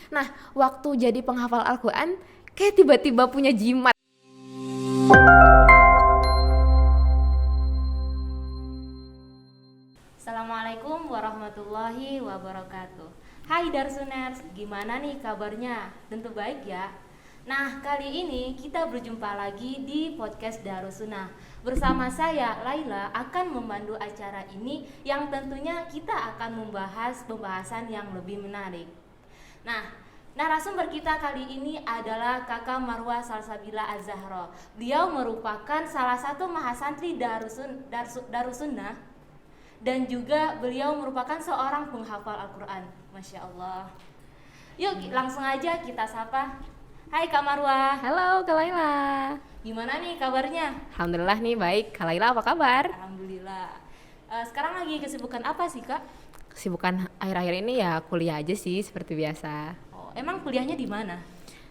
Nah, waktu jadi penghafal Al-Quran, kayak tiba-tiba punya jimat. Assalamualaikum warahmatullahi wabarakatuh. Hai Darsuners, gimana nih kabarnya? Tentu baik ya. Nah, kali ini kita berjumpa lagi di podcast Darussunnah. Bersama saya, Laila, akan memandu acara ini yang tentunya kita akan membahas pembahasan yang lebih menarik. Nah, narasumber kita kali ini adalah Kakak Marwah Salsabila Az-Zahra. Beliau merupakan salah satu mahasantri Darussunnah dan juga beliau merupakan seorang penghafal Al-Quran. Masya Allah. Yuk langsung aja kita sapa. Hai Kak Marwah. Halo Kak Laila. Gimana nih kabarnya? Alhamdulillah nih baik. Kak Laila apa kabar? Alhamdulillah. Sekarang lagi kesibukan apa sih Kak? Kesibukan akhir-akhir ini ya kuliah aja sih seperti biasa. Oh, emang kuliahnya di mana?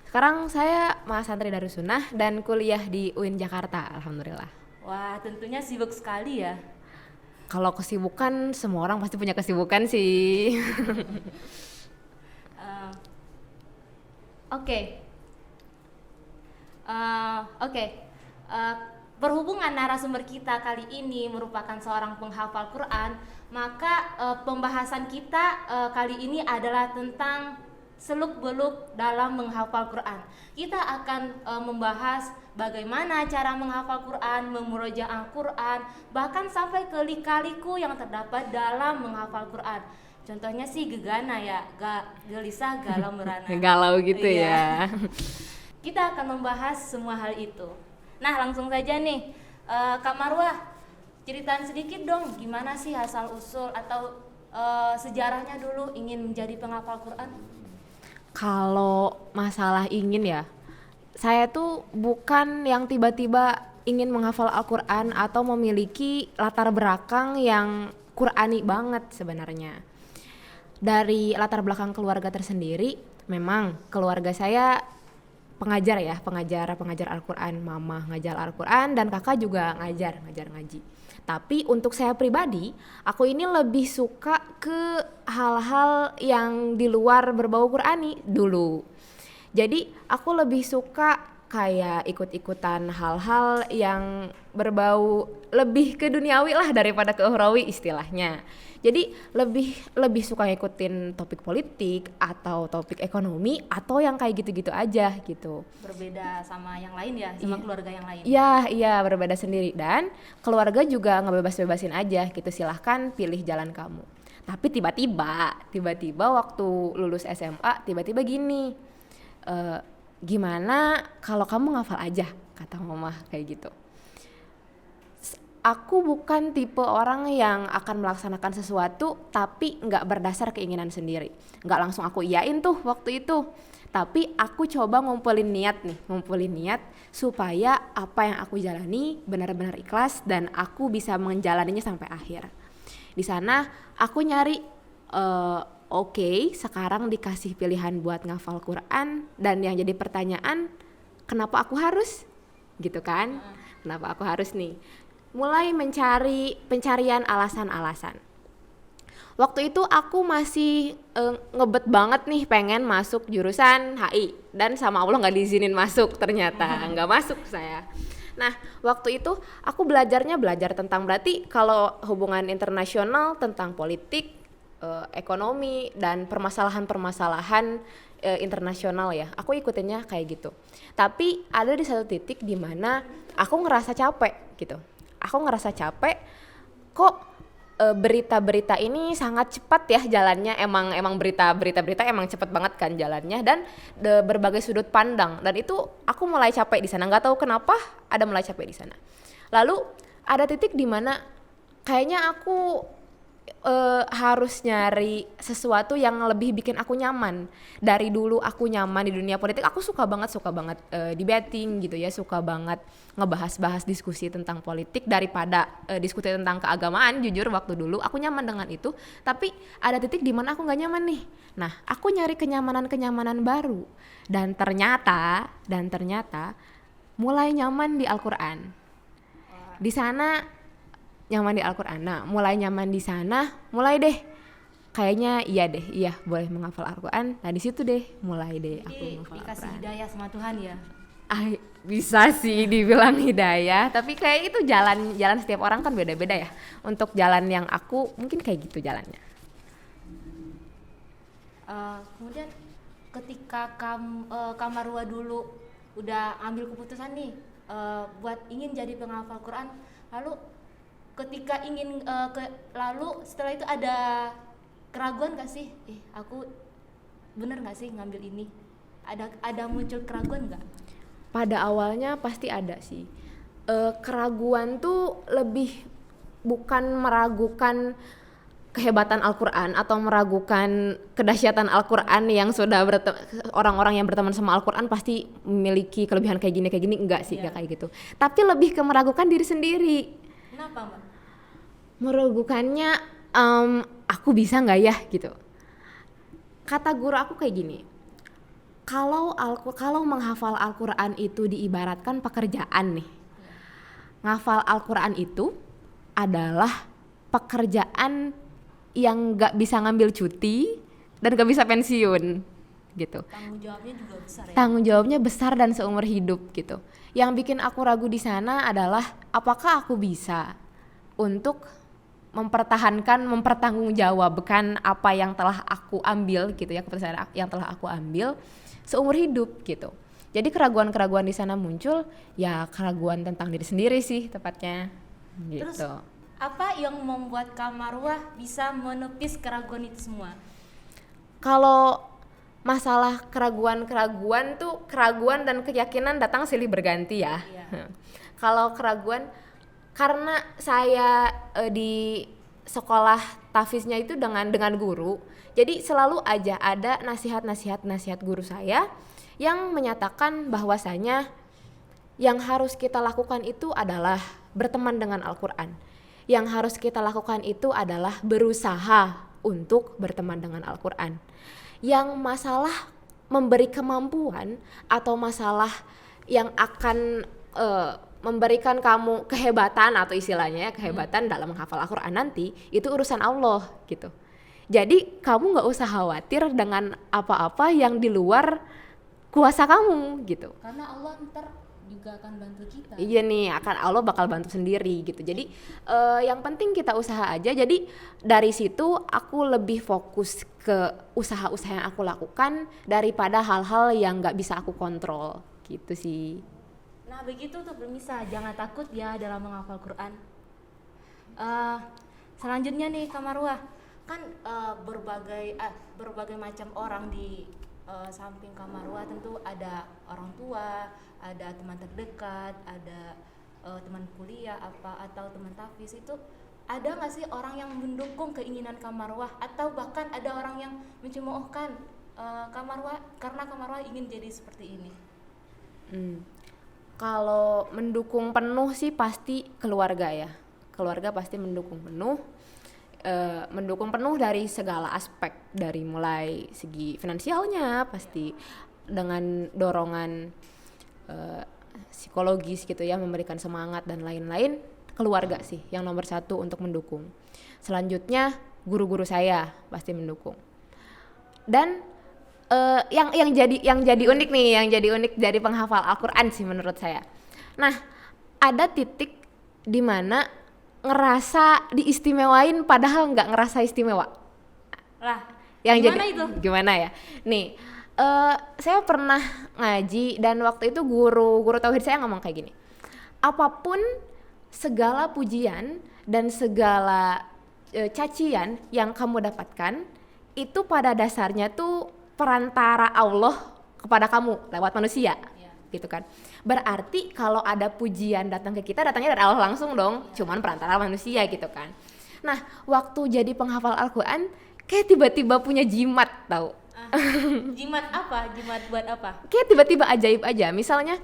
Sekarang saya mahasantri Darussunnah dan kuliah di UIN Jakarta, alhamdulillah. Wah, tentunya sibuk sekali ya. Kalau kesibukan, semua orang pasti punya kesibukan sih. Oke. Berhubungan narasumber kita kali ini merupakan seorang penghafal Quran, maka pembahasan kita kali ini adalah tentang seluk-beluk dalam menghafal Quran. Kita akan membahas bagaimana cara menghafal Quran, memurojaah Quran, bahkan sampai ke lika-liku yang terdapat dalam menghafal Quran. Contohnya sih gegana ya, gelisah galau merana. Galau gitu ya. Kita akan membahas semua hal itu. Nah, langsung saja nih, Kak Marwah, ceritain sedikit dong gimana sih asal usul atau sejarahnya dulu ingin menjadi penghafal Quran? Kalau masalah ingin ya, saya tuh bukan yang tiba-tiba ingin menghafal Al-Quran atau memiliki latar belakang yang Qurani banget sebenarnya. Dari latar belakang keluarga tersendiri, memang keluarga saya pengajar ya, pengajar Al-Quran. Mama ngajar Al-Quran dan kakak juga ngajar ngaji. Tapi untuk saya pribadi, aku ini lebih suka ke hal-hal yang di luar berbau Qurani dulu. Jadi aku lebih suka kayak ikut-ikutan hal-hal yang berbau lebih ke duniawi lah daripada ke ukhrawi istilahnya. Jadi lebih suka ngikutin topik politik atau topik ekonomi atau yang kayak gitu-gitu aja gitu. Berbeda sama yang lain ya, sama keluarga yang lain. Iya, berbeda sendiri dan keluarga juga ngebebas-bebasin aja gitu, silahkan pilih jalan kamu. Tapi tiba-tiba waktu lulus SMA tiba-tiba gini, gimana kalau kamu ngafal aja, kata mama kayak gitu. Aku bukan tipe orang yang akan melaksanakan sesuatu tapi nggak berdasar keinginan sendiri, nggak langsung aku iyain tuh waktu itu. Tapi aku coba ngumpulin niat supaya apa yang aku jalani benar-benar ikhlas dan aku bisa menjalaninya sampai akhir. Di sana aku nyari Oke, sekarang dikasih pilihan buat ngafal Quran dan yang jadi pertanyaan, kenapa aku harus? Gitu kan? Kenapa aku harus nih? Mulai mencari pencarian alasan-alasan. Waktu itu aku masih ngebet banget nih pengen masuk jurusan HI dan sama Allah nggak diizinin masuk, ternyata nggak masuk saya. Nah, waktu itu aku belajar tentang, berarti kalau hubungan internasional tentang politik, ekonomi dan permasalahan internasional ya. Aku ikutinnya kayak gitu. Tapi ada di satu titik di mana aku ngerasa capek gitu. Kok berita-berita ini sangat cepat ya jalannya, emang berita-berita emang cepat banget kan jalannya dan berbagai sudut pandang, dan itu aku mulai capek di sana, nggak tahu kenapa ada mulai capek di sana. Lalu ada titik di mana kayaknya aku harus nyari sesuatu yang lebih bikin aku nyaman. Dari dulu aku nyaman di dunia politik, aku suka banget debating gitu ya, suka banget ngebahas-bahas diskusi tentang politik daripada diskusi tentang keagamaan. Jujur waktu dulu aku nyaman dengan itu, tapi ada titik di mana aku nggak nyaman nih. Nah, aku nyari kenyamanan baru dan ternyata mulai nyaman di Al-Quran. Di sana nyaman di Al-Quran. Nah, mulai nyaman di sana, mulai deh kayaknya iya boleh menghafal Al-Quran. Nah di situ deh mulai deh aku Jadi menghafal dikasih Al-Quran. hidayah sama Tuhan ya. Bisa sih dibilang hidayah, tapi kayak itu jalan setiap orang kan beda-beda ya. Untuk jalan yang aku mungkin kayak gitu jalannya. Kemudian ketika Kak Marwa dulu udah ambil keputusan nih buat ingin jadi penghafal Quran, lalu ketika lalu setelah itu ada keraguan gak sih? Aku bener gak sih ngambil ini? Ada muncul keraguan gak? Pada awalnya pasti ada sih. Keraguan tuh lebih bukan meragukan kehebatan Al-Quran atau meragukan kedahsyatan Al-Quran yang sudah orang-orang yang berteman sama Al-Quran pasti memiliki kelebihan kayak gini enggak sih, Iya. kayak gitu. Tapi lebih ke meragukan diri sendiri. Kenapa Mbak? Meragukannya aku bisa nggak ya gitu. Kata guru aku kayak gini, kalau menghafal Al-Quran itu diibaratkan pekerjaan nih, ngafal Al-Quran itu adalah pekerjaan yang nggak bisa ngambil cuti dan nggak bisa pensiun gitu. Tanggung jawabnya juga besar ya? Tanggung jawabnya besar dan seumur hidup gitu. Yang bikin aku ragu di sana adalah apakah aku bisa untuk mempertanggungjawabkan apa yang telah aku ambil gitu ya, keputusan yang telah aku ambil seumur hidup gitu. Jadi keraguan-keraguan di sana muncul, ya keraguan tentang diri sendiri sih tepatnya gitu. Terus apa yang membuat Kak Marwah bisa menepis keraguan itu semua? Kalau masalah keraguan tuh, keraguan dan keyakinan datang silih berganti ya. Iya. Kalau keraguan, karena saya di sekolah tafiznya itu dengan guru, jadi selalu aja ada nasihat guru saya yang menyatakan bahwasanya yang harus kita lakukan itu adalah berteman dengan Al-Quran. Yang harus kita lakukan itu adalah berusaha untuk berteman dengan Al-Quran. Yang masalah memberi kemampuan atau masalah yang akan memberikan kamu kehebatan atau istilahnya kehebatan dalam menghafal Al-Quran nanti, itu urusan Allah gitu. Jadi kamu gak usah khawatir dengan apa-apa yang di luar kuasa kamu gitu. Karena Allah ntar juga akan bantu kita. Iya nih, Allah bakal bantu sendiri gitu. Jadi yang penting kita usaha aja. Jadi dari situ aku lebih fokus ke usaha-usaha yang aku lakukan daripada hal-hal yang gak bisa aku kontrol gitu sih. Nah begitu tuh pemirsa, jangan takut ya dalam menghafal Quran. Selanjutnya nih Kak Marwah, kan berbagai macam orang di samping Kak Marwah, tentu ada orang tua, ada teman terdekat, ada teman kuliah atau teman tafiz. Itu ada nggak sih orang yang mendukung keinginan Kak Marwah, atau bahkan ada orang yang mencemoohkan Kak Marwah karena Kak Marwah ingin jadi seperti ini? Kalau mendukung penuh sih pasti keluarga ya. Keluarga pasti mendukung penuh. Mendukung penuh dari segala aspek, dari mulai segi finansialnya pasti, dengan dorongan psikologis gitu ya, memberikan semangat dan lain-lain. Keluarga sih yang nomor satu untuk mendukung. Selanjutnya guru-guru saya pasti mendukung. Dan yang jadi unik nih, yang jadi unik dari penghafal Al-Quran sih menurut saya. Nah, ada titik di mana ngerasa diistimewain padahal nggak ngerasa istimewa. Lah, Yang gimana jadi, itu? Gimana ya? Nih, saya pernah ngaji dan waktu itu guru tauhid saya ngomong kayak gini. Apapun segala pujian dan segala cacian yang kamu dapatkan itu pada dasarnya tuh perantara Allah kepada kamu lewat manusia, gitu kan. Berarti kalau ada pujian datang ke kita, datangnya dari Allah langsung dong, cuman perantara manusia gitu kan. Nah, waktu jadi penghafal Al-Quran, kayak tiba-tiba punya jimat tau. Jimat apa? Jimat buat apa? Kayak tiba-tiba ajaib aja. Misalnya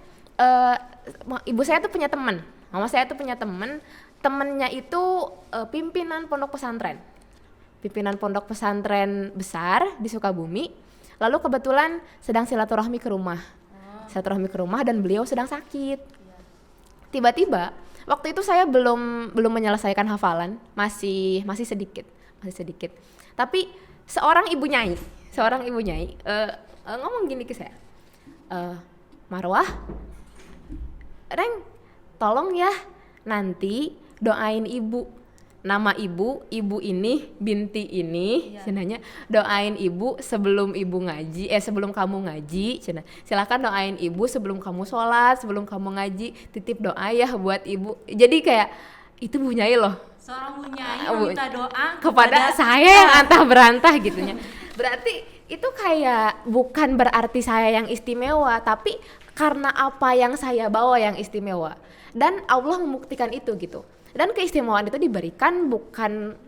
ibu saya tuh punya teman, mama saya tuh punya teman, temennya itu pimpinan pondok pesantren besar di Sukabumi. Lalu kebetulan sedang silaturahmi ke rumah, dan beliau sedang sakit. Tiba-tiba waktu itu saya belum menyelesaikan hafalan, masih sedikit. Tapi seorang ibu nyai ngomong gini ke saya, Marwah, Reng, tolong ya nanti doain ibu, nama ibu ini binti ini, cenanya doain ibu sebelum kamu ngaji, cenah. Silakan doain ibu sebelum kamu sholat, sebelum kamu ngaji, titip doa ya buat ibu. Jadi kayak itu Bu Nyai loh, seorang Bu Nyai minta doa kepada saya yang antah berantah gitunya. Berarti itu kayak bukan berarti saya yang istimewa, tapi karena apa yang saya bawa yang istimewa, dan Allah membuktikan itu gitu. Dan keistimewaan itu diberikan bukan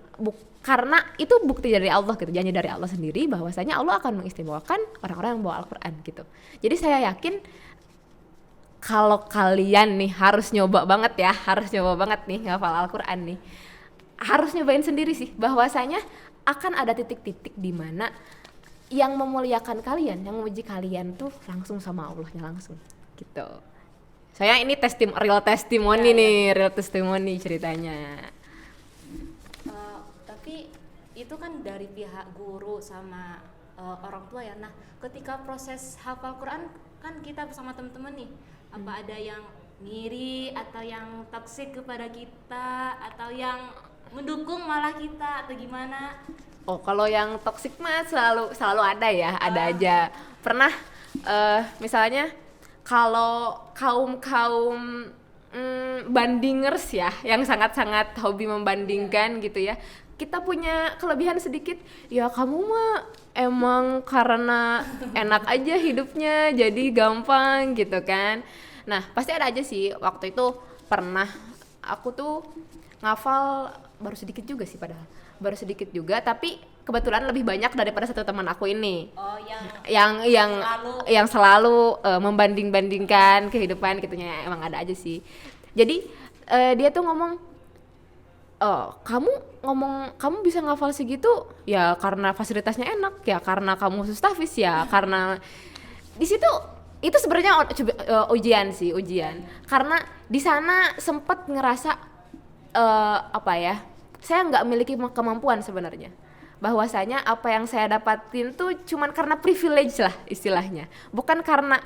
karena itu bukti dari Allah gitu, janji dari Allah sendiri bahwasanya Allah akan mengistimewakan orang-orang yang bawa Al-Quran gitu. Jadi saya yakin kalau kalian nih harus nyoba banget nih ngafal Al-Quran nih, harus nyobain sendiri sih, bahwasanya akan ada titik-titik di mana yang memuliakan kalian, yang memuji kalian tuh langsung sama Allahnya langsung gitu. Saya ini real testimoni ceritanya. Tapi itu kan dari pihak guru sama orang tua ya. Nah, ketika proses hafal Quran kan kita bersama teman-teman nih, apa ada yang ngiri atau yang toksik kepada kita atau yang mendukung malah kita atau gimana? Oh, kalau yang toksik mah selalu ada ya, ada aja. Pernah misalnya kalau kaum bandingers ya, yang sangat-sangat hobi membandingkan gitu ya, kita punya kelebihan sedikit, ya kamu mah emang karena enak aja hidupnya jadi gampang gitu kan. Nah pasti ada aja sih. Waktu itu pernah aku tuh ngafal baru sedikit juga, tapi kebetulan lebih banyak daripada satu teman aku ini. Oh, yang selalu membanding-bandingkan kehidupan gitunya, emang ada aja sih. Jadi dia tuh ngomong, kamu bisa ngafal segitu ya karena fasilitasnya enak ya, karena kamu Ustafiz ya, karena di situ itu sebenarnya ujian, karena di sana sempat ngerasa saya nggak memiliki kemampuan sebenarnya, bahwasanya apa yang saya dapatin tuh cuman karena privilege lah istilahnya, bukan karena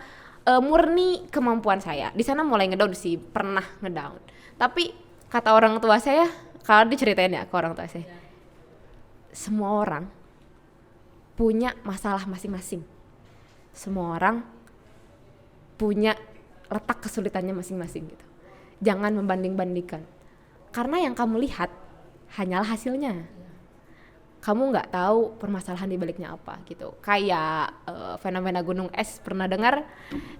murni kemampuan saya. Di sana mulai ngedown sih, pernah ngedown. Tapi kata orang tua saya, kalau diceritain ya ke orang tua saya, semua orang punya masalah masing-masing, semua orang punya letak kesulitannya masing-masing gitu. Jangan membanding-bandingkan, karena yang kamu lihat hanyalah hasilnya. Kamu nggak tahu permasalahan di baliknya apa gitu. Kayak fenomena gunung es, pernah dengar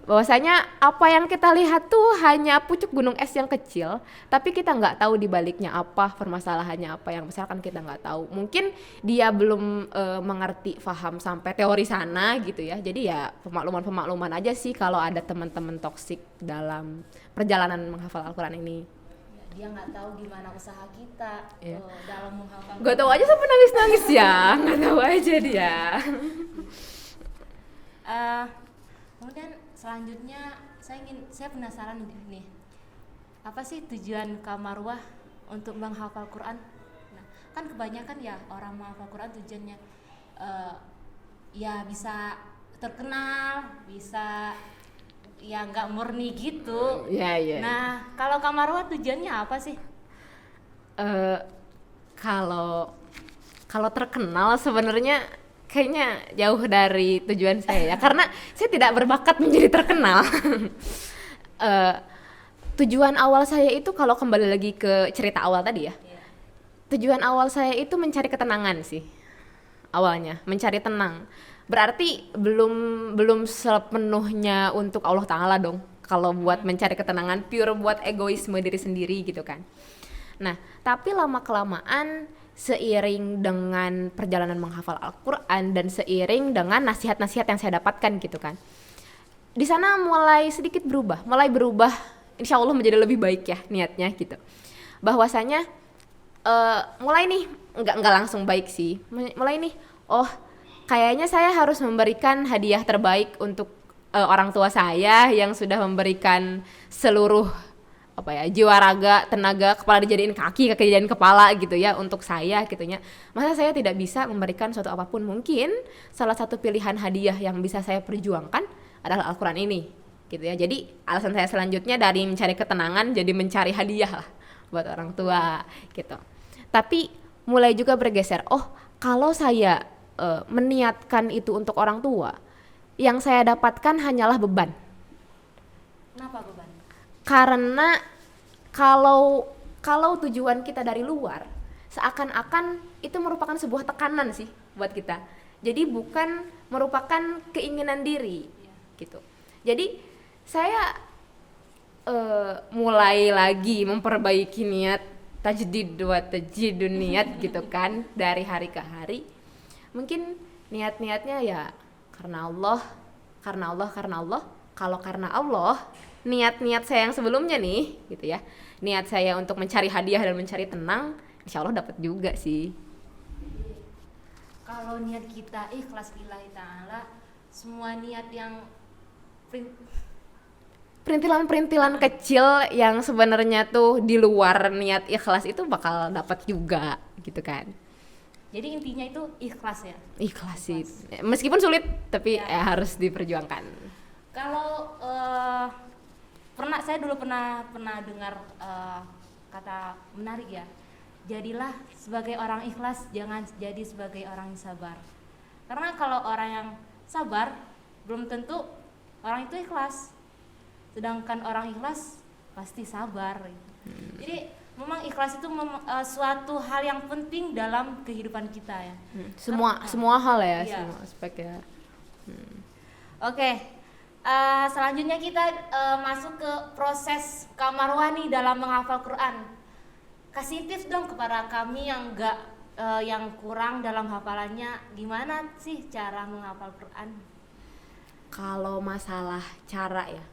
bahwasanya apa yang kita lihat tuh hanya pucuk gunung es yang kecil, tapi kita nggak tahu di baliknya apa, permasalahannya apa yang besar kan kita nggak tahu. Mungkin dia belum mengerti, paham sampai teori sana gitu ya. Jadi ya pemakluman aja sih kalau ada teman-teman toksik dalam perjalanan menghafal Al-Quran ini. Dia nggak tahu gimana usaha kita dalam menghafal. Gak tahu aja sampai nangis ya, nggak tahu aja dia. Kemudian selanjutnya saya penasaran nih, apa sih tujuan Kak Marwah untuk menghafal Quran? Nah, kan kebanyakan ya orang menghafal Quran tujuannya ya bisa terkenal, bisa ya nggak murni gitu. Yeah. Nah, kalau Kak Marwah tujuannya apa sih? Kalau terkenal sebenarnya kayaknya jauh dari tujuan saya ya, karena saya tidak berbakat menjadi terkenal. Tujuan awal saya itu, kalau kembali lagi ke cerita awal tadi ya, tujuan awal saya itu mencari ketenangan sih. Awalnya mencari tenang. Berarti belum sepenuhnya untuk Allah Ta'ala dong, kalau buat mencari ketenangan pure buat egoisme diri sendiri gitu kan. Nah tapi lama-kelamaan seiring dengan perjalanan menghafal Al-Quran dan seiring dengan nasihat-nasihat yang saya dapatkan gitu kan, di sana mulai sedikit berubah, insya Allah menjadi lebih baik ya niatnya gitu. Bahwasanya mulai nih, nggak langsung baik sih, mulai nih, kayaknya saya harus memberikan hadiah terbaik untuk orang tua saya yang sudah memberikan seluruh apa ya, jiwa raga, tenaga, kepala dijadiin kaki dijadiin kepala gitu ya untuk saya gitunya. Masa saya tidak bisa memberikan suatu apapun? Mungkin salah satu pilihan hadiah yang bisa saya perjuangkan adalah Al-Quran ini gitu ya. Jadi alasan saya selanjutnya dari mencari ketenangan jadi mencari hadiah lah buat orang tua gitu. Tapi mulai juga bergeser, oh kalau saya meniatkan itu untuk orang tua, yang saya dapatkan hanyalah beban. Kenapa beban? Karena kalau tujuan kita dari luar, seakan-akan itu merupakan sebuah tekanan sih buat kita. Jadi bukan merupakan keinginan diri gitu. Jadi saya mulai lagi memperbaiki niat, tajdid wa tajdidun niat gitu kan, dari hari ke hari. Mungkin niat-niatnya ya karena Allah. Kalau karena Allah, niat-niat saya yang sebelumnya nih gitu ya, niat saya untuk mencari hadiah dan mencari tenang, insya Allah dapat juga sih. Kalau niat kita ikhlas lillahi ta'ala, semua niat yang Perintilan-perintilan kecil yang sebenarnya tuh di luar niat ikhlas itu bakal dapat juga gitu kan. Jadi intinya itu ikhlas ya. Ikhlas sih, meskipun sulit tapi ya harus diperjuangkan. Kalau saya dulu pernah dengar kata menarik ya. Jadilah sebagai orang ikhlas, jangan jadi sebagai orang yang sabar. Karena kalau orang yang sabar belum tentu orang itu ikhlas. Sedangkan orang ikhlas pasti sabar. Jadi memang ikhlas itu suatu hal yang penting dalam kehidupan kita ya. Semua hal ya, iya. semua aspek ya. Oke. Selanjutnya kita masuk ke proses Kak Marwah nih dalam menghafal Quran. Kasih tips dong kepada kami yang yang kurang dalam hafalannya, gimana sih cara menghafal Quran? Kalau masalah cara ya,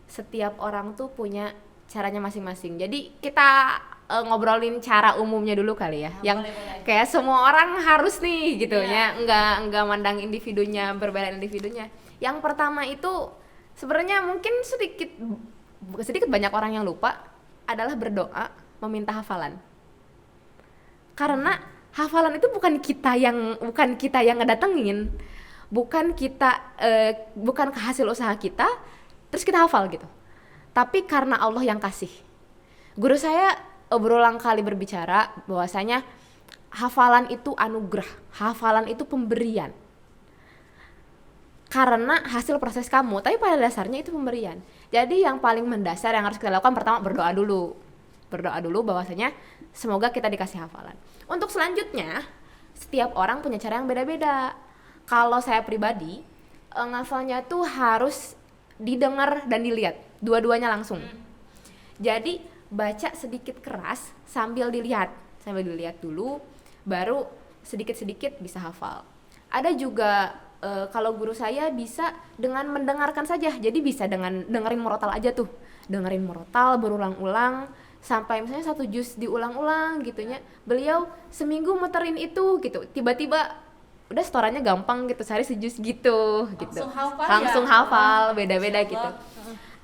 setiap orang tuh punya caranya masing-masing. Jadi kita ngobrolin cara umumnya dulu kali ya, yang boleh. kayak semua orang harus nih gitu ya, nggak mandang individunya, berbeda individunya. Yang pertama itu sebenarnya mungkin sedikit banyak orang yang lupa adalah berdoa meminta hafalan. Karena hafalan itu bukan kita yang ngedatengin, bukan kehasil usaha kita terus kita hafal gitu. Tapi karena Allah yang kasih. Guru saya berulang kali berbicara bahwasanya hafalan itu anugerah, hafalan itu pemberian. Karena hasil proses kamu, tapi pada dasarnya itu pemberian. Jadi yang paling mendasar yang harus kita lakukan pertama berdoa dulu bahwasanya semoga kita dikasih hafalan. Untuk selanjutnya, setiap orang punya cara yang beda-beda. Kalau saya pribadi, ngafalnya tuh harus didengar dan dilihat, dua-duanya langsung. Jadi baca sedikit keras sambil dilihat dulu, baru sedikit-sedikit bisa hafal. Ada juga kalau guru saya bisa dengan mendengarkan saja, jadi bisa dengan dengerin murotal aja tuh, dengerin murotal berulang-ulang sampai misalnya 1 juz diulang-ulang gitunya. Beliau seminggu muterin itu gitu, tiba-tiba udah setorannya gampang gitu, sehari sejus gitu. Langsung hafal, beda-beda gitu.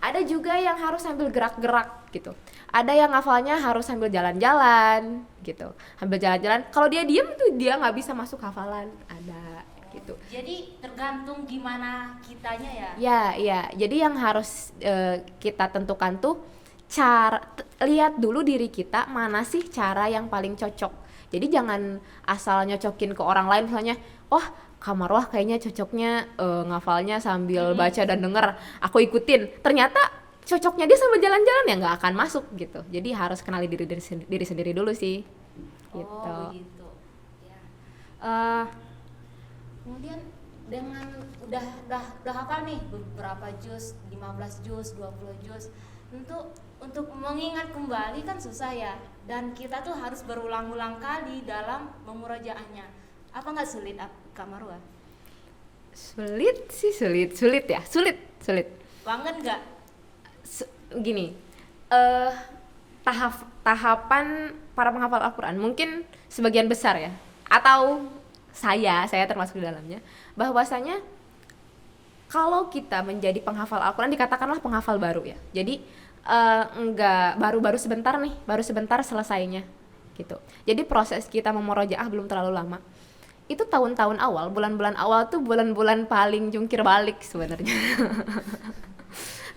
Ada juga yang harus sambil gerak-gerak gitu. Ada yang hafalnya harus sambil jalan-jalan gitu. Sambil jalan-jalan, kalau dia diem tuh dia nggak bisa masuk hafalan. Ada gitu. Jadi tergantung gimana kitanya ya. Ya. Jadi yang harus kita tentukan tuh lihat dulu diri kita mana sih cara yang paling cocok. Jadi jangan asal nyocokin ke orang lain, misalnya, Kak Marwah kayaknya cocoknya ngafalnya sambil baca dan denger, aku ikutin. Ternyata cocoknya dia sambil jalan-jalan ya nggak akan masuk gitu. Jadi harus kenali diri sendiri dulu sih. Gitu. Oh gitu. Ya. Kemudian dengan udah hafal nih beberapa juz, 15 juz, 20 juz, untuk mengingat kembali kan susah ya, dan kita tuh harus berulang-ulang kali dalam memurojaahnya. Apa nggak sulit, Kak Marwah? Sulit ya, sulit Banget nggak? Gini, tahapan para penghafal Al-Quran mungkin sebagian besar ya, atau saya termasuk di dalamnya, bahwasanya kalau kita menjadi penghafal Al-Quran, dikatakanlah penghafal baru ya. Jadi Enggak, baru sebentar nih, baru sebentar selesainya gitu. Jadi proses kita memurojaah belum terlalu lama. Itu tahun-tahun awal, bulan-bulan awal tuh bulan-bulan paling jungkir balik sebenarnya.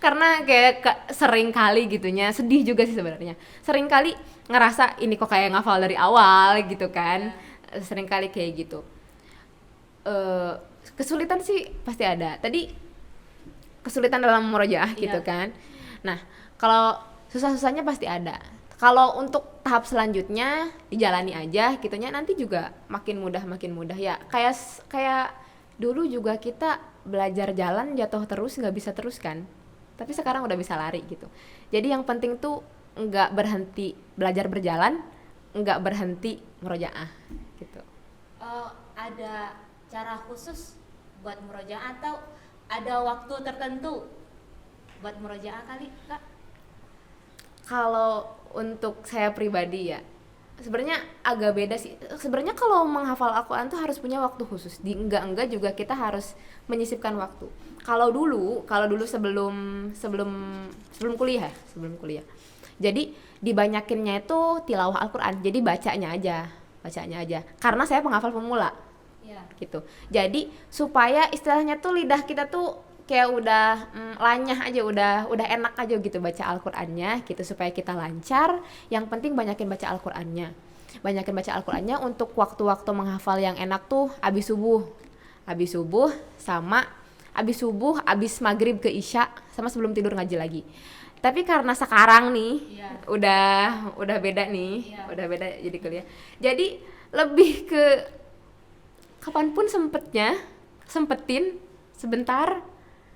Karena kayak sering kali gitunya, sedih juga sih sebenarnya. Sering kali ngerasa ini kok kayak ngafal dari awal gitu kan. Sering kali kayak gitu. Kesulitan sih pasti ada. Tadi kesulitan dalam murojaah gitu kan. Nah, kalau susah-susahnya pasti ada. Kalau untuk tahap selanjutnya dijalani aja gitunya, nanti juga makin mudah ya. Kayak dulu juga kita belajar jalan jatuh terus nggak bisa terus kan. Tapi sekarang udah bisa lari gitu. Jadi yang penting tuh nggak berhenti belajar berjalan, nggak berhenti murojaah gitu. Ada cara khusus buat murojaah atau ada waktu tertentu buat murojaah kali, Kak? Kalau untuk saya pribadi ya, sebenarnya agak beda sih. Sebenarnya kalau menghafal Al-Quran tuh harus punya waktu khusus. Di enggak juga kita harus menyisipkan waktu. Kalau dulu sebelum kuliah. Jadi dibanyakinnya itu tilawah Al-Quran. Jadi bacanya aja. Karena saya penghafal pemula. Gitu. Jadi supaya istilahnya tuh lidah kita tuh kayak udah lanyah aja, udah enak aja gitu baca Al-Qur'annya gitu, supaya kita lancar. Yang penting banyakin baca Al-Qur'annya. Untuk waktu-waktu menghafal yang enak tuh abis subuh sama abis maghrib ke isya sama sebelum tidur ngaji lagi. Tapi karena sekarang nih udah beda nih, udah beda jadi kuliah. Jadi lebih ke kapanpun sempetin sebentar,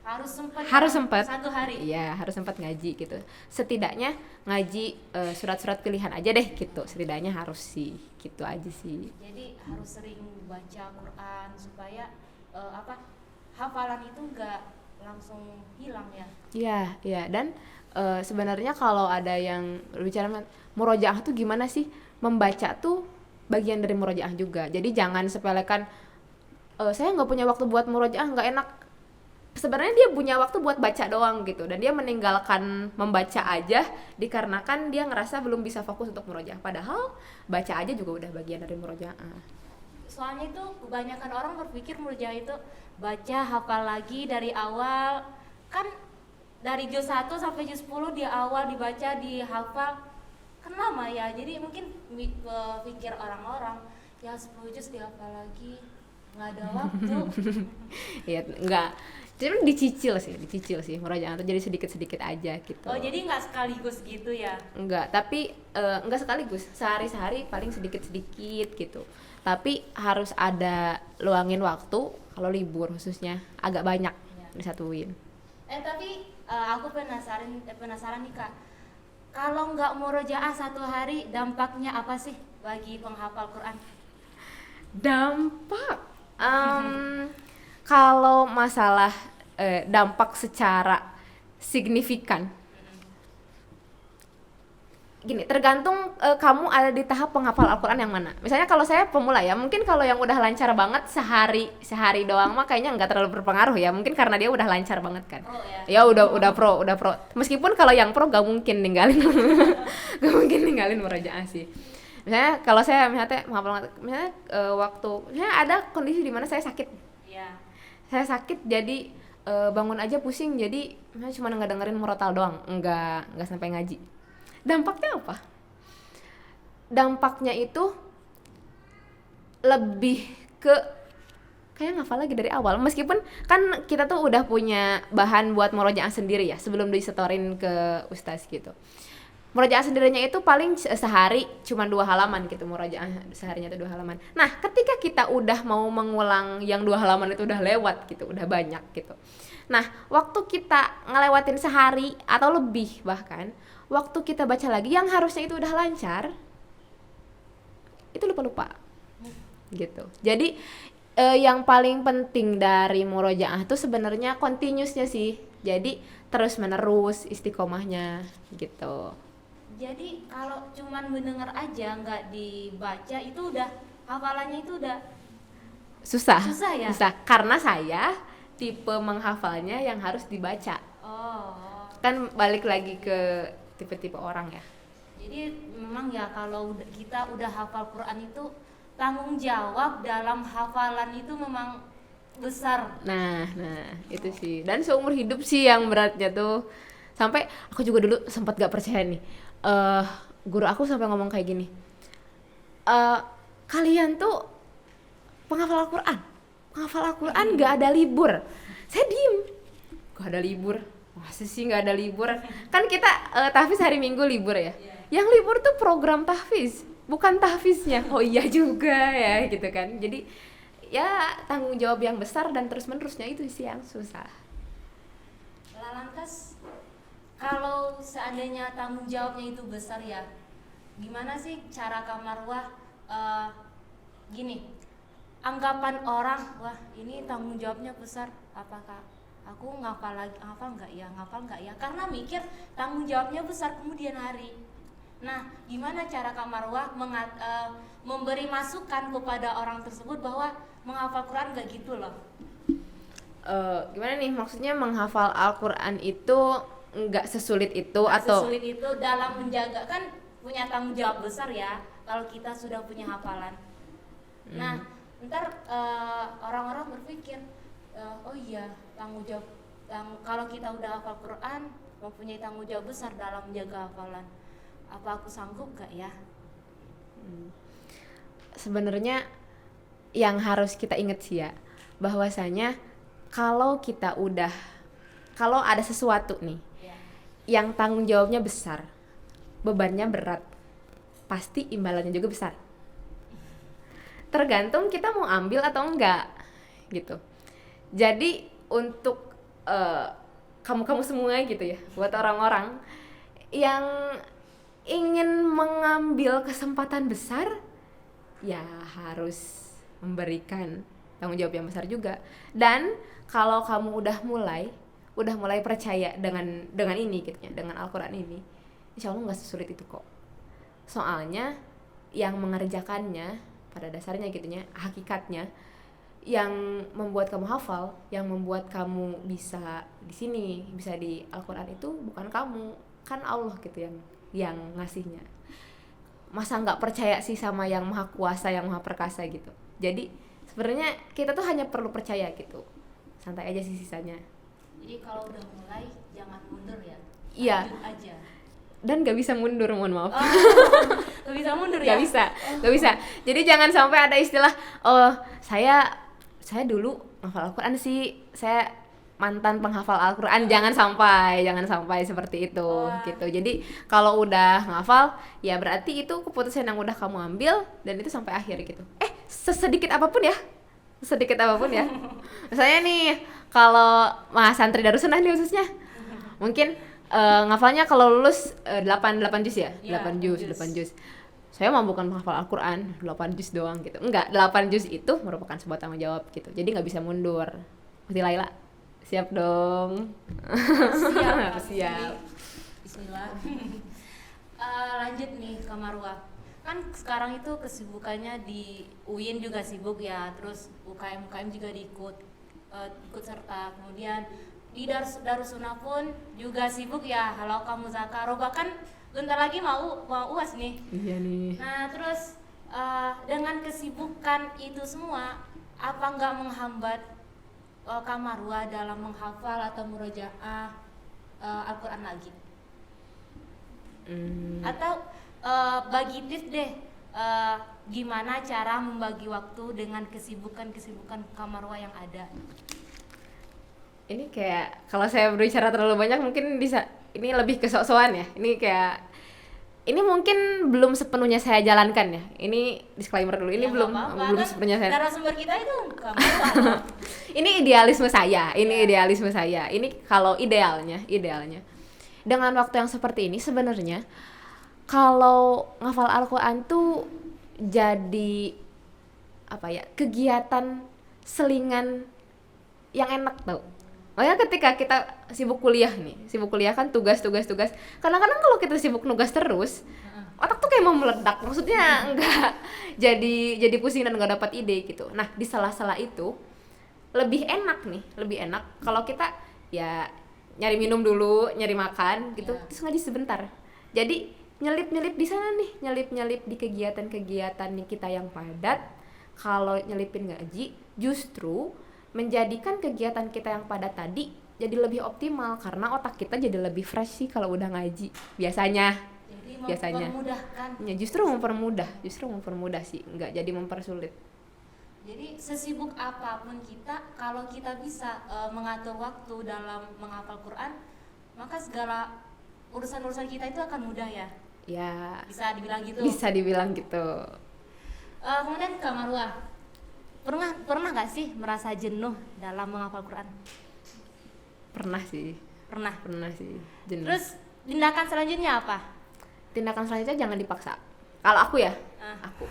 harus sempat satu hari. Iya, harus sempat ngaji gitu. Setidaknya ngaji surat-surat pilihan aja deh gitu. Setidaknya harus sih, gitu aja sih. Jadi harus sering baca Quran supaya hafalan itu enggak langsung hilang ya. Iya, dan sebenarnya kalau ada yang berbicara murojaah tuh gimana sih? Membaca tuh bagian dari murojaah juga. Jadi jangan sepelekan saya nggak punya waktu buat murojaah, nggak enak. Sebenarnya dia punya waktu buat baca doang gitu, dan dia meninggalkan membaca aja dikarenakan dia ngerasa belum bisa fokus untuk murojaah. Padahal baca aja juga udah bagian dari murojaah. Soalnya itu kebanyakan orang berpikir murojaah itu baca hafal lagi dari awal, kan dari juz 1 sampai juz 10 di awal dibaca, dihafal, kan lama ya. Jadi mungkin pikir orang-orang ya 10 juz dihafal lagi, nggak ada waktu. Ya enggak, jadi dicicil sih murojaah tuh, jadi sedikit aja gitu. Oh, jadi nggak sekaligus gitu ya? Enggak, tapi enggak sekaligus, sehari paling sedikit gitu. Tapi harus ada luangin waktu kalau libur, khususnya agak banyak disatuin. Tapi aku penasaran nih Kak, kalau nggak murojaah satu hari dampaknya apa sih bagi penghafal Quran? Dampak kalau masalah dampak secara signifikan, gini, tergantung kamu ada di tahap penghafal Al-Quran yang mana. Misalnya kalau saya pemula ya, mungkin kalau yang udah lancar banget sehari doang mah kayaknya nggak terlalu berpengaruh ya, mungkin karena dia udah lancar banget kan. Ya udah pro. Meskipun kalau yang pro gak mungkin ninggalin murojaah sih. Misalnya kalau saya menghafal, misalnya waktu misalnya ada kondisi di mana saya sakit. Saya sakit jadi bangun aja pusing, jadi cuma dengerin murotal doang, nggak sampai ngaji. Dampaknya apa? Dampaknya itu lebih ke kayak ngafal lagi dari awal. Meskipun kan kita tuh udah punya bahan buat murojaah sendiri ya, sebelum disetorin ke ustaz gitu. Murojaah sendirinya itu paling sehari cuma 2 halaman gitu, murojaah seharinya itu 2 halaman. Nah, ketika kita udah mau mengulang yang 2 halaman itu udah lewat gitu, udah banyak gitu. Nah, waktu kita ngelewatin sehari atau lebih bahkan, waktu kita baca lagi yang harusnya itu udah lancar, itu lupa gitu. Jadi yang paling penting dari murojaah tuh sebenarnya continuousnya sih. Jadi terus menerus istiqomahnya gitu. Jadi kalau cuman mendengar aja nggak dibaca itu udah hafalannya itu udah susah ya? Susah karena saya tipe menghafalnya yang harus dibaca. kan balik lagi ke tipe-tipe orang ya. Jadi memang ya kalau kita udah hafal Quran itu tanggung jawab dalam hafalan itu memang besar. Nah itu sih. Dan seumur hidup sih yang beratnya tuh. Sampai aku juga dulu sempat gak percaya nih. Guru aku sampai ngomong kayak gini. Kalian tuh penghafal Al-Quran. Penghafal Al-Quran gak ada libur. Saya diem. Gak ada libur. Masa sih gak ada libur? Kan kita tahfiz hari Minggu libur ya. Yang libur tuh program tahfiz, bukan tahfiznya. Oh iya juga ya gitu kan. Jadi ya tanggung jawab yang besar dan terus menerusnya itu sih yang susah. Lantas kalau seandainya tanggung jawabnya itu besar ya, gimana sih cara Kak Marwah gini, anggapan orang, wah ini tanggung jawabnya besar, apakah aku ngafal nggak ya, karena mikir tanggung jawabnya besar kemudian hari. Nah, gimana cara Kak Marwah memberi masukan kepada orang tersebut bahwa menghafal Quran gak gitu loh? Gimana nih, maksudnya menghafal Al-Quran itu nggak sesulit itu atau? Sesulit itu dalam menjaga, kan punya tanggung jawab besar ya kalau kita sudah punya hafalan. Nah, ntar orang-orang berpikir, oh iya tanggung jawab, kalau kita udah hafal Quran mempunyai tanggung jawab besar dalam menjaga hafalan. Apa aku sanggup gak ya? Sebenarnya yang harus kita ingat sih ya, bahwasanya kalau ada sesuatu nih yang tanggung jawabnya besar, bebannya berat, pasti imbalannya juga besar. Tergantung kita mau ambil atau enggak gitu. Jadi untuk kamu-kamu semua gitu ya, buat orang-orang yang ingin mengambil kesempatan besar, ya harus memberikan tanggung jawab yang besar juga. Dan kalau kamu udah mulai percaya dengan ini gitu ya, dengan Al-Quran ini, insya Allah nggak sesulit itu kok. Soalnya yang mengerjakannya pada dasarnya gitunya, hakikatnya yang membuat kamu hafal, yang membuat kamu bisa di sini, bisa di Al-Quran itu bukan kamu, kan Allah gitu yang ngasihnya. Masa nggak percaya sih sama yang maha kuasa, yang maha perkasa gitu. Jadi sebenarnya kita tuh hanya perlu percaya gitu, santai aja sih sisanya. Jadi kalau udah mulai jangan mundur ya, Iya. lanjut aja. Dan nggak bisa mundur, mohon maaf. Gak bisa mundur ya? Nggak bisa. Jadi jangan sampai ada istilah, oh saya dulu menghafal Al-Quran sih, saya mantan penghafal Al-Quran. Jangan sampai seperti itu gitu. Jadi kalau udah ngafal ya berarti itu keputusan yang udah kamu ambil dan itu sampai akhir gitu. Sesedikit apapun ya. Misalnya nih kalau Mas santri Darussunnah nih khususnya, mungkin ngafalnya kalau lulus 8 juz ya? 8 juz. Saya mah bukan menghafal Al-Quran 8 juz doang gitu. Enggak, 8 juz itu merupakan sebuah tanggung jawab gitu. Jadi nggak bisa mundur. Mesti Laila. Siap dong. Siap. Bismillah. Lanjut nih Kak Marwah. Kan sekarang itu kesibukannya di UIN juga sibuk ya, terus UKM juga ikut serta. Kemudian di Darussunnah pun juga sibuk ya, Halo Kamu Zakaro, bahkan bentar lagi mau UAS nih. Iya nih. Nah terus dengan kesibukan itu semua, apa nggak menghambat Kak Marwah dalam menghafal atau murojaah Al-Quran lagi? Atau bagi tips deh, gimana cara membagi waktu dengan kesibukan Kak Marwah yang ada? Ini kayak kalau saya berbicara terlalu banyak mungkin bisa, ini lebih ke sok-sokan ya. Ini mungkin belum sepenuhnya saya jalankan ya. Ini disclaimer dulu. Ini Ya, belum kan sepenuhnya saya. narasumber kita itu Kak Marwah. Ini idealisme saya. Ini kalau idealnya dengan waktu yang seperti ini sebenarnya kalau ngafal Al-Quran tuh jadi apa ya, kegiatan selingan yang enak tau. Makanya ketika kita sibuk kuliah kan tugas. Kadang-kadang kalau kita sibuk nugas terus, otak tuh kayak mau meledak. Maksudnya enggak jadi pusing dan enggak dapat ide gitu. Nah, di sela-sela itu lebih enak kalau kita ya nyari minum dulu, nyari makan gitu, Iya. terus ngaji sebentar. Jadi nyelip-nyelip di sana nih, nyelip-nyelip di kegiatan-kegiatan nih kita yang padat. Kalau nyelipin ngaji, justru menjadikan kegiatan kita yang padat tadi jadi lebih optimal karena otak kita jadi lebih fresh sih kalau udah ngaji biasanya. Jadi Biasanya. mempermudahkan. Ya, justru mempermudah sih, nggak jadi mempersulit. Jadi sesibuk apapun kita, kalau kita bisa mengatur waktu dalam menghafal Quran, maka segala urusan-urusan kita itu akan mudah ya. Ya, Bisa dibilang gitu. bisa dibilang gitu. Kemudian Kak Marwah, pernah nggak sih merasa jenuh dalam menghafal Quran? Pernah sih, Pernah. sih jenuh. Terus tindakan selanjutnya apa? Tindakan selanjutnya jangan dipaksa. Kalau aku ya, Ah. aku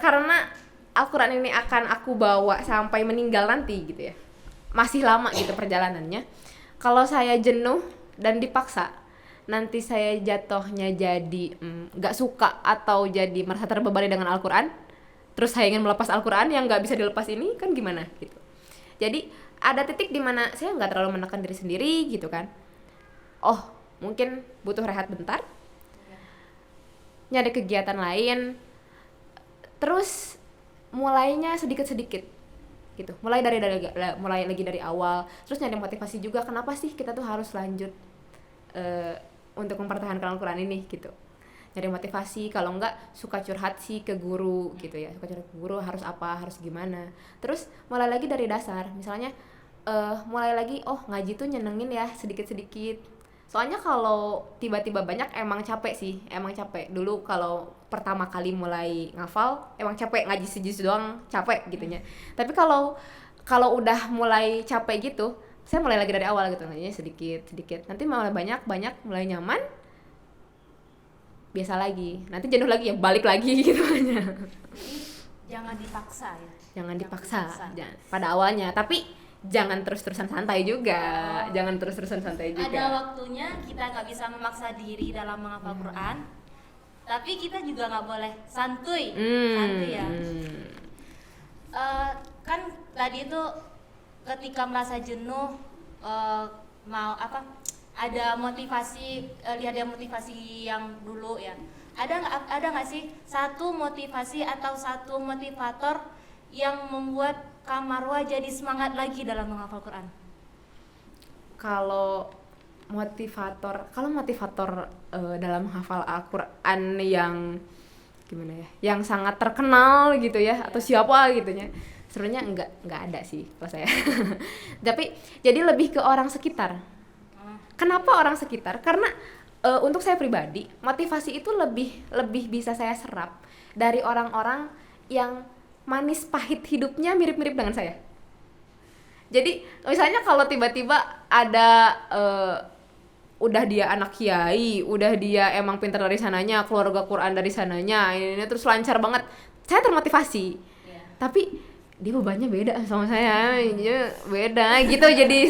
karena Al-Quran ini akan aku bawa sampai meninggal nanti gitu ya, masih lama gitu perjalanannya. Kalau saya jenuh dan dipaksa, nanti saya jatuhnya jadi nggak suka atau jadi merasa terbebani dengan Al-Quran, terus saya ingin melepas Al-Quran yang nggak bisa dilepas ini, kan gimana gitu. Jadi ada titik dimana saya nggak terlalu menekan diri sendiri gitu kan. Oh, mungkin butuh rehat bentar, nyari kegiatan lain, terus mulainya sedikit-sedikit gitu, mulai lagi dari awal, terus nyari motivasi juga kenapa sih kita tuh harus lanjut untuk mempertahankan Al-Quran ini gitu. Nyari motivasi, kalau enggak suka curhat sih ke guru gitu ya, suka curhat ke guru harus apa, harus gimana. Terus mulai lagi dari dasar, misalnya mulai lagi, oh ngaji tuh nyenengin ya sedikit-sedikit. Soalnya kalau tiba-tiba banyak emang capek sih, emang capek. Dulu kalau pertama kali mulai ngafal emang capek, ngaji sejus doang capek gitunya. Tapi kalau udah mulai capek gitu, saya mulai lagi dari awal gitu, ngajinya sedikit-sedikit. Nanti mulai banyak, mulai nyaman, biasa lagi. Nanti jenuh lagi ya balik lagi gitu aja. Jangan dipaksa ya. Jangan dipaksa. Pada awalnya, tapi jangan terus-terusan santai juga. Jangan terus-terusan santai juga. Ada waktunya kita nggak bisa memaksa diri dalam menghafal Quran, tapi kita juga nggak boleh santuy. Santuy ya. Kan tadi itu ketika merasa jenuh, mau apa? Ada motivasi, lihat ada motivasi yang dulu ya. Ada nggak sih satu motivasi atau satu motivator yang membuat Kak Marwah jadi semangat lagi dalam menghafal Quran? Kalau motivator dalam menghafal Al-Quran yang gimana ya, yang sangat terkenal gitu ya, atau siapa gitunya, sebenarnya nggak ada sih kalau saya. Tapi jadi lebih ke orang sekitar. Kenapa orang sekitar? Karena untuk saya pribadi, motivasi itu lebih bisa saya serap dari orang-orang yang manis pahit hidupnya mirip-mirip dengan saya. Jadi misalnya kalau tiba-tiba ada udah dia anak kiai, udah dia emang pintar dari sananya, keluarga Quran dari sananya, ini terus lancar banget, saya termotivasi. Tapi dia bebannya beda sama saya, dia beda gitu. Jadi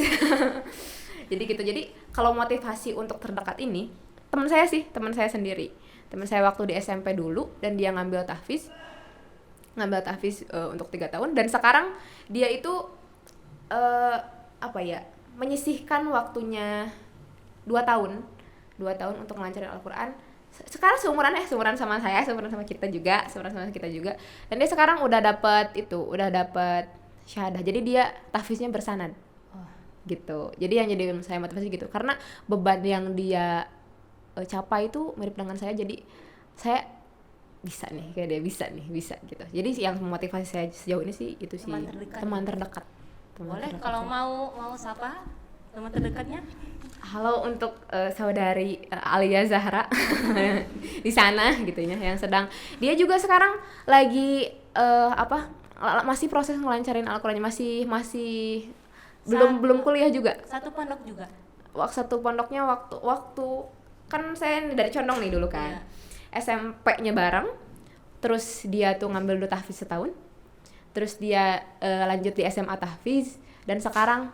jadi kalau motivasi untuk terdekat ini teman saya sendiri. Teman saya waktu di SMP dulu, dan dia ngambil tahfiz untuk 3 tahun, dan sekarang dia itu menyisihkan waktunya 2 tahun untuk melancarin Al-Quran. Sekarang seumuran sama saya, seumuran sama kita juga, dan dia sekarang udah dapat syahadah. Jadi dia tahfiznya bersanad gitu. Jadi yang jadi saya motivasi gitu, karena beban yang dia capai itu mirip dengan saya, jadi saya bisa nih, kayak dia bisa gitu. Jadi yang memotivasi saya sejauh ini sih itu sih teman terdekat. Boleh kalau mau siapa teman terdekatnya? Halo untuk saudari Alia Zahra di sana gitu ya, yang sedang, dia juga sekarang lagi masih proses ngelancarin Al-Qurannya, masih belum kuliah juga. Satu pondok juga. Satu pondoknya waktu kan saya dari Condong nih dulu kan. SMP-nya bareng. Terus dia tuh ngambil dulu tahfiz setahun. Terus dia lanjut di SMA tahfiz, dan sekarang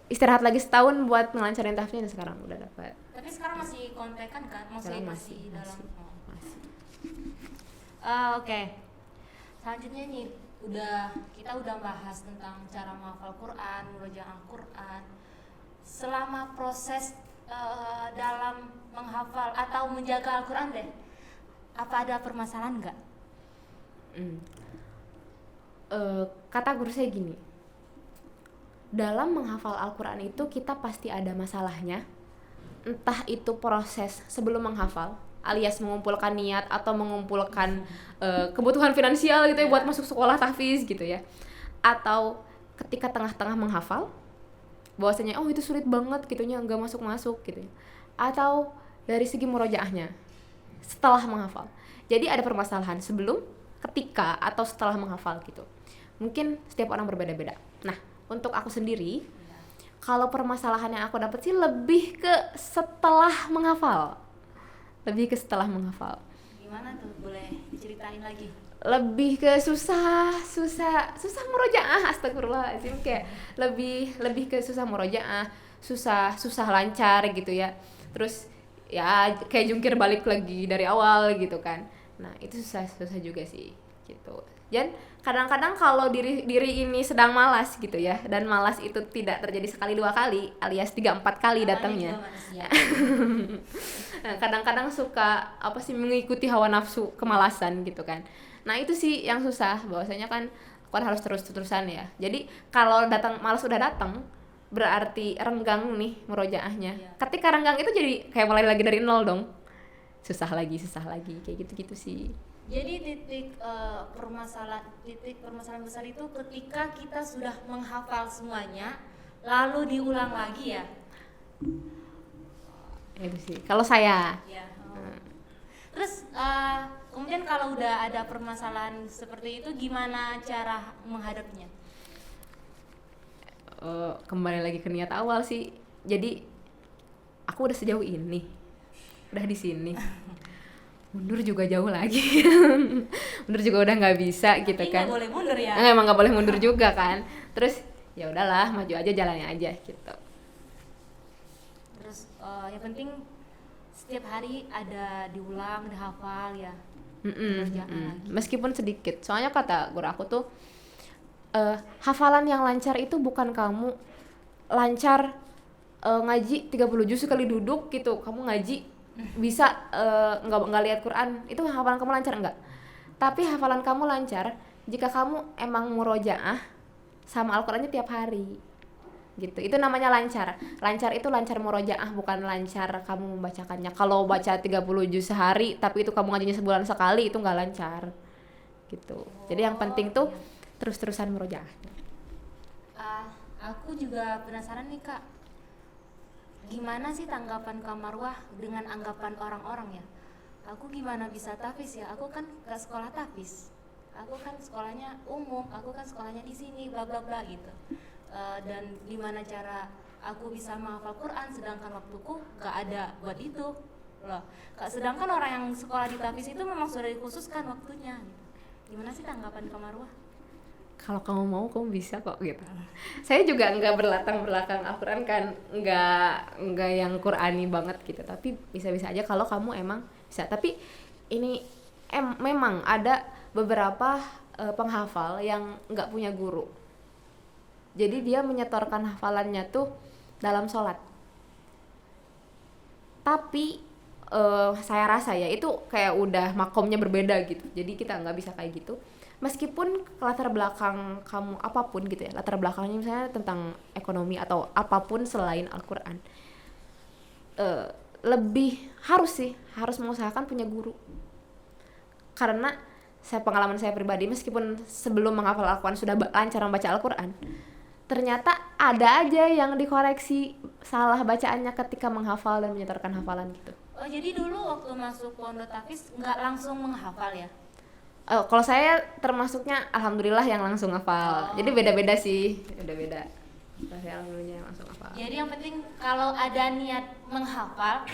istirahat lagi setahun buat ngelancarin tahfiznya, dan sekarang udah dapat. Tapi sekarang masih kontekan kan? Masih dalam. Oke. Selanjutnya nih, kita udah bahas tentang cara menghafal Quran, murojaah Al-Quran. selama proses dalam menghafal atau menjaga Al-Quran deh, apa ada permasalahan nggak? Kata guru saya gini, dalam menghafal Al-Quran itu kita pasti ada masalahnya, entah itu proses sebelum menghafal alias mengumpulkan niat atau mengumpulkan kebutuhan finansial gitu ya buat masuk sekolah tahfiz gitu ya, atau ketika tengah-tengah menghafal bahwasanya oh itu sulit banget gitunya nggak masuk gitu ya, atau dari segi murojaahnya setelah menghafal. Jadi ada permasalahan sebelum, ketika, atau setelah menghafal gitu. Mungkin setiap orang berbeda-beda. Nah, untuk aku sendiri, kalau permasalahan yang aku dapat sih lebih ke setelah menghafal. Lebih ke setelah menghafal. Gimana tuh? Boleh diceritain lagi? Lebih ke susah murojaah, astagfirullahaladzim, kayak lebih ke susah murojaah, susah lancar gitu ya. Terus ya kayak jungkir balik lagi dari awal gitu kan. Nah, itu susah juga sih gitu. Dan kadang-kadang kalau diri ini sedang malas gitu ya, dan malas itu tidak terjadi sekali dua kali alias 3-4 kali datangnya. Nah, kadang-kadang suka mengikuti hawa nafsu, kemalasan gitu kan. Nah, itu sih yang susah, bahwasanya kan harus terus-terusan ya. Jadi kalau malas udah datang berarti renggang nih murojaahnya. Ketika renggang itu jadi kayak mulai lagi dari nol dong. Susah lagi kayak gitu-gitu sih. Jadi titik permasalahan besar itu ketika kita sudah menghafal semuanya lalu diulang lagi ya. Itu sih kalau saya ya. Terus kemudian kalau udah ada permasalahan seperti itu gimana cara menghadapinya? Kembali lagi ke niat awal sih. Jadi aku udah sejauh ini, udah di sini, mundur juga jauh lagi. Mundur juga udah nggak bisa gitu kan. Nggak boleh mundur ya? Emang nggak boleh mundur juga kan. Terus ya udahlah, maju aja, jalannya aja gitu. Terus yang penting setiap hari ada diulang, dihafal ya. Meskipun sedikit. Soalnya kata guru aku tuh hafalan yang lancar itu bukan kamu lancar ngaji 30 juz sekali duduk gitu. Kamu ngaji bisa nggak lihat Quran, itu hafalan kamu lancar enggak. Tapi hafalan kamu lancar jika kamu emang murojaah sama Al-Qurannya tiap hari gitu. Itu namanya lancar. Lancar itu lancar murojaah, bukan lancar kamu membacakannya. Kalau baca 30 juz sehari tapi itu kamu ngajinya sebulan sekali, itu nggak lancar gitu. Jadi yang penting tuh terus-terusan murojaah. Aku juga penasaran nih Kak, gimana sih tanggapan Kak Marwah dengan anggapan orang-orang ya? Aku gimana bisa tahfiz ya? Aku kan gak sekolah tahfiz. Aku kan sekolahnya umum, aku kan sekolahnya di sini, bla bla bla gitu. Dan gimana cara aku bisa menghafal Quran sedangkan waktuku gak ada buat itu loh. Sedangkan orang yang sekolah di tahfiz itu memang sudah dikhususkan waktunya gitu. Gimana sih tanggapan Kak Marwah? Kalau kamu mau kamu bisa kok gitu. Saya juga nggak berlatar belakang Al-Quran kan, nggak yang Qurani banget gitu, tapi bisa-bisa aja kalau kamu emang bisa. Tapi ini memang ada beberapa penghafal yang nggak punya guru, jadi dia menyetorkan hafalannya tuh dalam sholat. Tapi saya rasa ya itu kayak udah makomnya berbeda gitu, jadi kita nggak bisa kayak gitu. Meskipun latar belakang kamu apapun gitu ya, latar belakangnya misalnya tentang ekonomi atau apapun selain Al-Quran, lebih harus mengusahakan punya guru. Karena pengalaman saya pribadi, meskipun sebelum menghafal Al-Quran sudah lancar membaca Al-Quran, ternyata ada aja yang dikoreksi salah bacaannya ketika menghafal dan menyetorkan hafalan gitu. Oh, jadi dulu waktu masuk pondok tahfiz nggak langsung menghafal ya? Kalau saya termasuknya alhamdulillah yang langsung hafal. Jadi beda-beda sih, beda-beda. Saya alhamdulillah langsung hafal. Jadi yang penting kalau ada niat menghafal,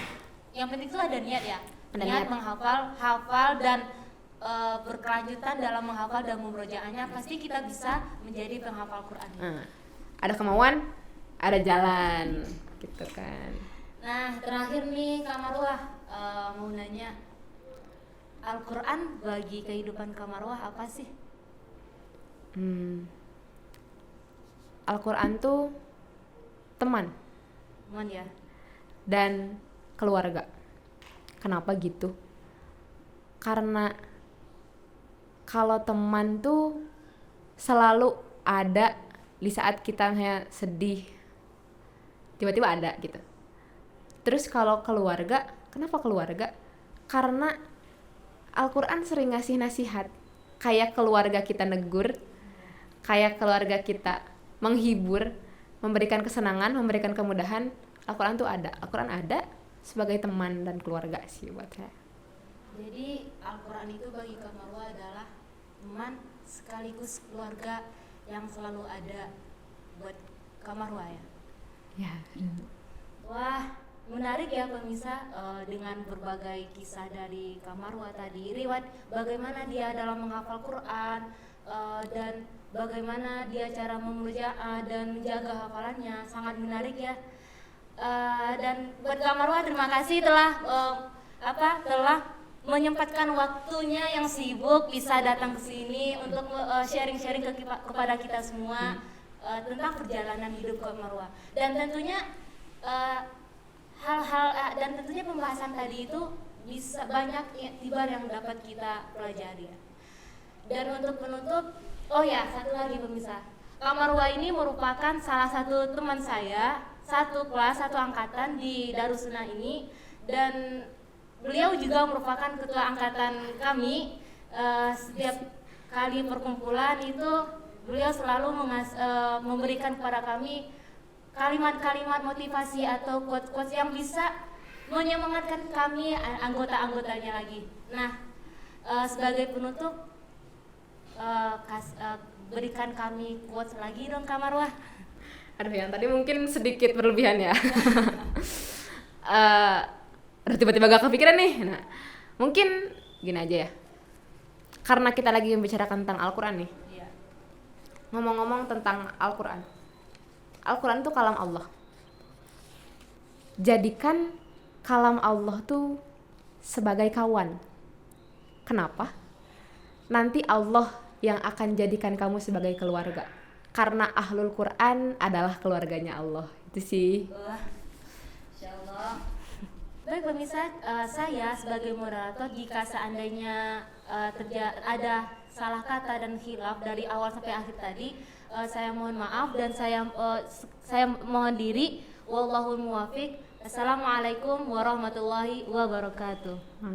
yang penting itu ada niat ya. Niat menghafal, hafal dan berkelanjutan dalam menghafal dan memurojaahnya, pasti kita bisa menjadi penghafal Quran. Ada kemauan, ada jalan, gitu kan. Nah, terakhir nih Kak Marwah, mau nanya, Al-Quran bagi kehidupan Kak Marwah apa sih? Al-Quran tuh teman teman ya. dan keluarga. Kenapa gitu? Karena kalau teman tuh selalu ada di saat kita kayak sedih, tiba-tiba ada gitu. Terus kalau keluarga, kenapa keluarga? Karena Al-Quran sering ngasih nasihat, kayak keluarga kita negur, kayak keluarga kita menghibur, memberikan kesenangan, memberikan kemudahan. Al-Quran tuh ada, Al-Quran ada sebagai teman dan keluarga sih buat saya. Jadi Al-Quran itu bagi Kak Marwa adalah teman sekaligus keluarga yang selalu ada buat Kak Marwa ya. Ya. Wah, menarik ya pemirsa, dengan berbagai kisah dari Kak Marwa tadi, riwayat bagaimana dia dalam menghafal Quran, dan bagaimana dia cara memuja dan menjaga hafalannya, sangat menarik ya. Dan buat Kak Marwa terima kasih telah telah menyempatkan waktunya yang sibuk bisa datang ke sini untuk sharing-sharing kepada kita semua tentang perjalanan hidup Kak Marwa. Dan tentunya dan tentunya pembahasan tadi itu bisa banyak iktibar yang dapat kita pelajari ya. Dan untuk penutup, oh ya satu lagi pemirsa, Kak Marwa ini merupakan salah satu teman saya, satu kelas, satu angkatan di Darussunnah ini, dan beliau juga merupakan ketua angkatan kami. Setiap kali perkumpulan itu beliau selalu memberikan kepada kami kalimat-kalimat motivasi atau quotes-quotes yang bisa menyemangatkan kami anggota-anggotanya lagi. Nah, sebagai penutup, berikan kami quotes lagi dong Kak Marwah. Aduh, yang tadi mungkin sedikit berlebihan ya. Aduh, tiba-tiba gak kepikiran nih. Nah, mungkin gini aja ya. Karena kita lagi membicarakan tentang Al-Quran nih. Iya. Ngomong-ngomong tentang Al-Quran. Al-Quran itu kalam Allah. Jadikan kalam Allah tuh sebagai kawan. Kenapa? Nanti Allah yang akan jadikan kamu sebagai keluarga. Karena ahlul Quran adalah keluarganya Allah. Itu sih. Wah, insyaallah. Baik pemirsa, saya sebagai moderator, jika seandainya ada salah kata dan khilaf dari awal sampai akhir tadi, saya mohon maaf dan saya mohon diri. Wallahul muwaffiq. Assalamualaikum warahmatullahi wabarakatuh.